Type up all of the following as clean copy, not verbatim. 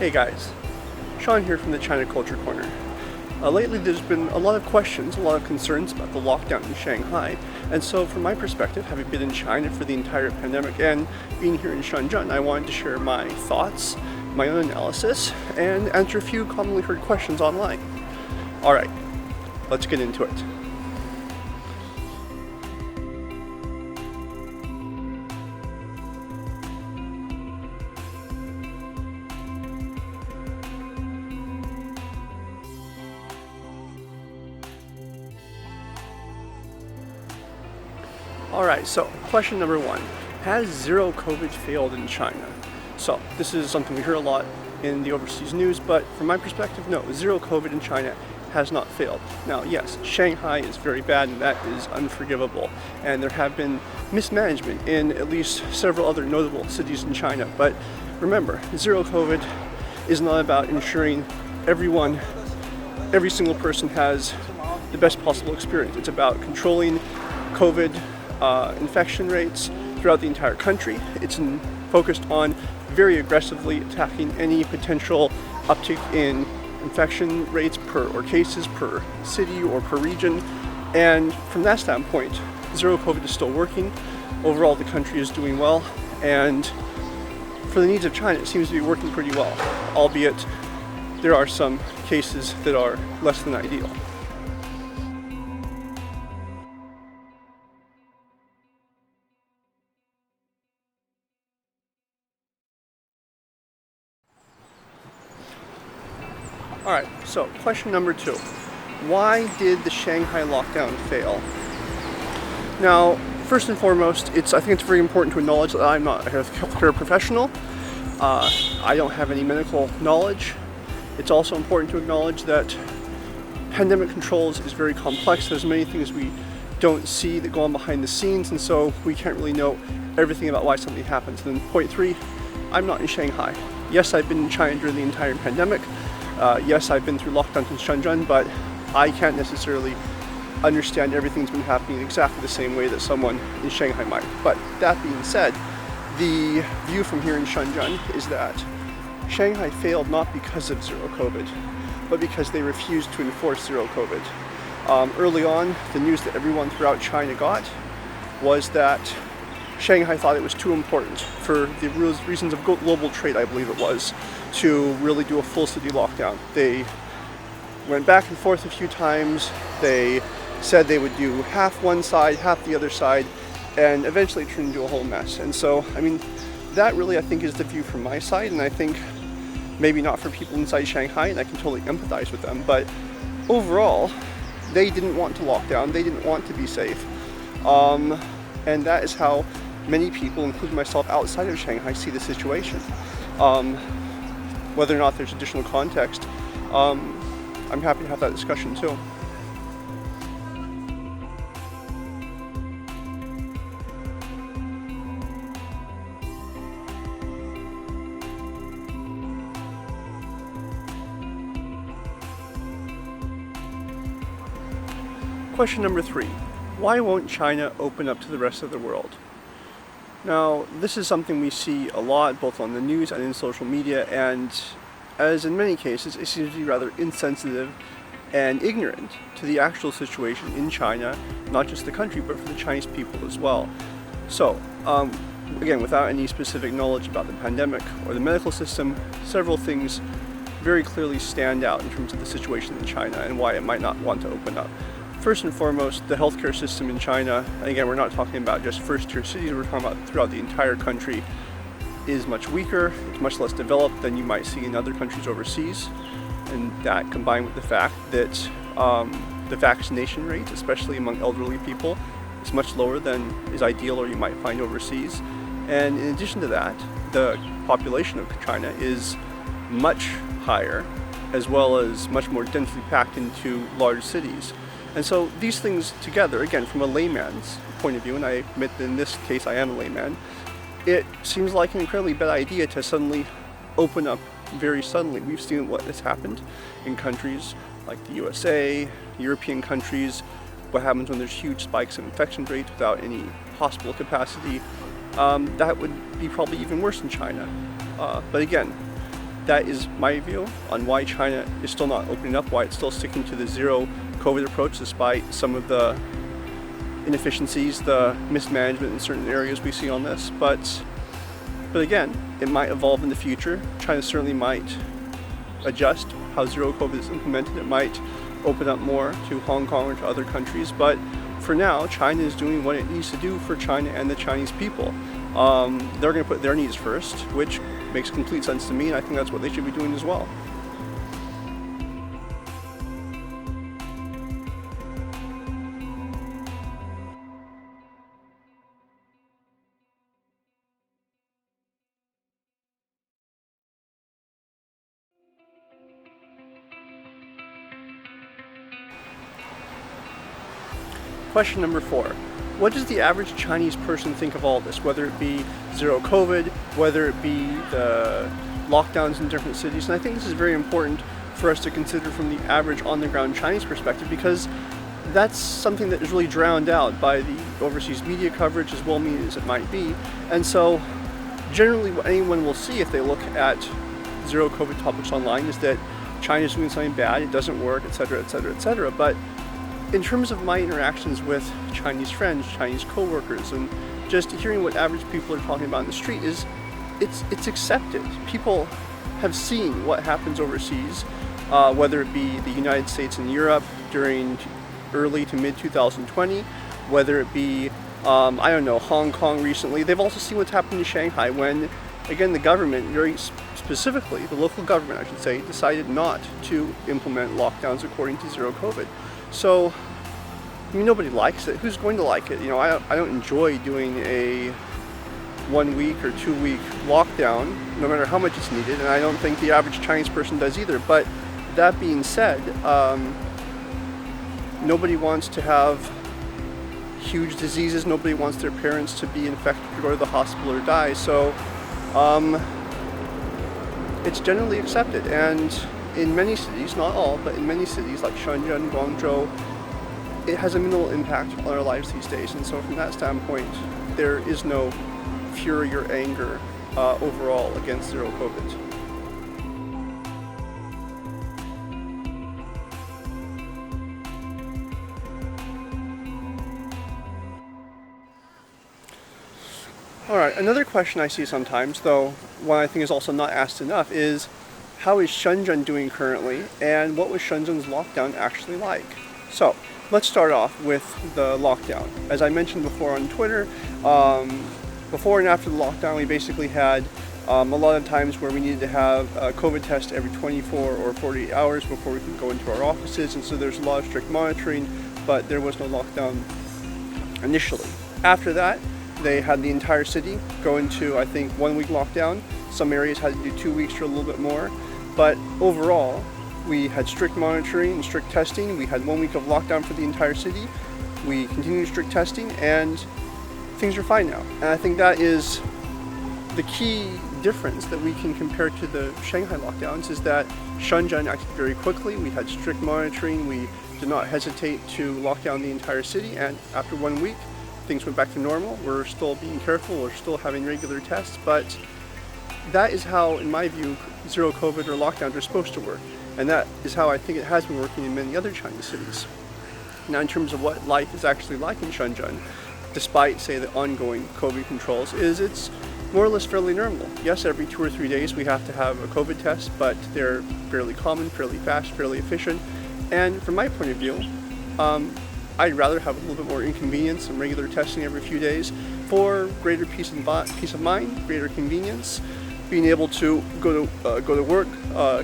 Hey guys, Sean here from the China Culture Corner. Lately there's been a lot of questions, a lot of concerns about the lockdown in Shanghai, and so from my perspective, having been in China for the entire pandemic and being here in Shenzhen, I wanted to share my thoughts, my own analysis, and answer a few commonly heard questions online. Alright, let's get into it. Alright, so question number one. Has zero COVID failed in China? So this is something we hear a lot in the overseas news, but from my perspective, no, zero COVID in China has not failed. Now, yes, Shanghai is very bad and that is unforgivable. And there have been mismanagement in at least several other notable cities in China. But remember, zero COVID is not about ensuring every single person has the best possible experience. It's about controlling COVID infection rates throughout the entire country. It's focused on very aggressively attacking any potential uptick in infection rates or cases per city or per region. And from that standpoint, zero COVID is still working. Overall, the country is doing well. And for the needs of China, it seems to be working pretty well, albeit there are some cases that are less than ideal. Alright, so question number two. Why did the Shanghai lockdown fail? Now, first and foremost, I think it's very important to acknowledge that I'm not a healthcare professional. I don't have any medical knowledge. It's also important to acknowledge that pandemic controls is very complex. There's many things we don't see that go on behind the scenes, and so we can't really know everything about why something happens. And then point three, I'm not in Shanghai. Yes, I've been in China during the entire pandemic. Yes, I've been through lockdowns in Shenzhen, but I can't necessarily understand everything that's been happening in exactly the same way that someone in Shanghai might. But that being said, the view from here in Shenzhen is that Shanghai failed not because of zero COVID, but because they refused to enforce zero COVID. Early on, the news that everyone throughout China got was that Shanghai thought it was too important for the reasons of global trade, I believe it was, to really do a full city lockdown. They went back and forth a few times. They said they would do half one side, half the other side, and eventually it turned into a whole mess. And so, I mean, that really, I think, is the view from my side, and I think maybe not for people inside Shanghai, and I can totally empathize with them, but overall, they didn't want to lock down, they didn't want to be safe. And that is how many people, including myself outside of Shanghai, see the situation. Whether or not there's additional context, I'm happy to have that discussion too. Question number three. Why won't China open up to the rest of the world? Now, this is something we see a lot, both on the news and in social media, and as in many cases, it seems to be rather insensitive and ignorant to the actual situation in China, not just the country, but for the Chinese people as well. So, again, without any specific knowledge about the pandemic or the medical system, several things very clearly stand out in terms of the situation in China and why it might not want to open up. First and foremost, the healthcare system in China, and again, we're not talking about just first-tier cities, we're talking about throughout the entire country, is much weaker, it's much less developed than you might see in other countries overseas. And that combined with the fact that the vaccination rate, especially among elderly people, is much lower than is ideal or you might find overseas. And in addition to that, the population of China is much higher, as well as much more densely packed into large cities. And so these things together, again, from a layman's point of view, and I admit that in this case I am a layman, it seems like an incredibly bad idea to suddenly open up very suddenly. We've seen what has happened in countries like the USA, European countries, what happens when there's huge spikes in infection rates without any hospital capacity. That would be probably even worse in China. But again, that is my view on why China is still not opening up, why it's still sticking to the zero COVID approach despite some of the inefficiencies, the mismanagement in certain areas we see on this. But again, it might evolve in the future. China certainly might adjust how zero COVID is implemented. It might open up more to Hong Kong or to other countries. But for now, China is doing what it needs to do for China and the Chinese people. They're going to put their needs first, which makes complete sense to me, and I think that's what they should be doing as well. Question number 4. What does the average Chinese person think of all this, whether it be zero COVID, whether it be the lockdowns in different cities? And I think this is very important for us to consider from the average on-the-ground Chinese perspective, because that's something that is really drowned out by the overseas media coverage, as well-meaning as it might be. And so generally what anyone will see if they look at zero COVID topics online is that China's doing something bad, it doesn't work, etc., etc., etc. But in terms of my interactions with Chinese friends, Chinese co-workers, and just hearing what average people are talking about in the street is, it's accepted. People have seen what happens overseas, whether it be the United States and Europe during early to mid 2020, whether it be, I don't know, Hong Kong recently. They've also seen what's happened in Shanghai when, again, the government, very specifically, the local government, I should say, decided not to implement lockdowns according to zero COVID. So, I mean, nobody likes it. Who's going to like it? You know, I don't enjoy doing a 1 week or 2 week lockdown, no matter how much it's needed, and I don't think the average Chinese person does either. But that being said, nobody wants to have huge diseases. Nobody wants their parents to be infected, to go to the hospital or die. So, it's generally accepted, and in many cities, not all, but in many cities like Shenzhen, Guangzhou, it has a minimal impact on our lives these days. And so from that standpoint, there is no fury or anger overall against zero COVID. Alright, another question I see sometimes, though one I think is also not asked enough, is how is Shenzhen doing currently, and what was Shenzhen's lockdown actually like? So, let's start off with the lockdown. As I mentioned before on Twitter, before and after the lockdown, we basically had a lot of times where we needed to have a COVID test every 24 or 48 hours before we could go into our offices, and so there's a lot of strict monitoring, but there was no lockdown initially. After that, they had the entire city go into, I think, 1 week lockdown. Some areas had to do 2 weeks or a little bit more. But overall, we had strict monitoring and strict testing. We had 1 week of lockdown for the entire city. We continued strict testing, and things are fine now. And I think that is the key difference that we can compare to the Shanghai lockdowns, is that Shenzhen acted very quickly. We had strict monitoring. We did not hesitate to lock down the entire city. And after 1 week, things went back to normal. We're still being careful. We're still having regular tests. But that is how, in my view, zero COVID or lockdowns are supposed to work. And that is how I think it has been working in many other Chinese cities. Now, in terms of what life is actually like in Shenzhen, despite, say, the ongoing COVID controls, is it's more or less fairly normal. Yes, every 2 or 3 days we have to have a COVID test, but they're fairly common, fairly fast, fairly efficient. And from my point of view, I'd rather have a little bit more inconvenience and regular testing every few days for greater peace of mind, greater convenience, being able to go to work,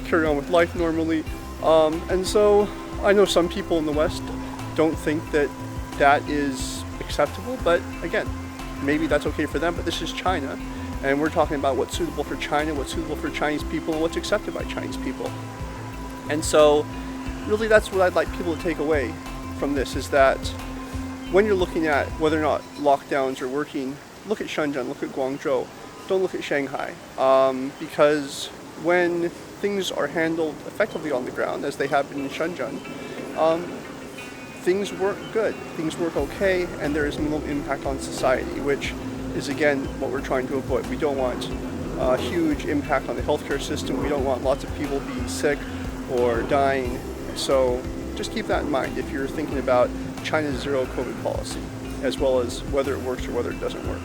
carry on with life normally. And so I know some people in the West don't think that that is acceptable, but again, maybe that's okay for them, but this is China, and we're talking about what's suitable for China, what's suitable for Chinese people, and what's accepted by Chinese people. And so really that's what I'd like people to take away from this, is that when you're looking at whether or not lockdowns are working, look at Shenzhen, look at Guangzhou, don't look at Shanghai, because when things are handled effectively on the ground, as they have been in Shenzhen, things work good, things work okay, and there is minimal impact on society, which is again what we're trying to avoid. We don't want a huge impact on the healthcare system. We don't want lots of people being sick or dying. So just keep that in mind if you're thinking about China's zero COVID policy, as well as whether it works or whether it doesn't work.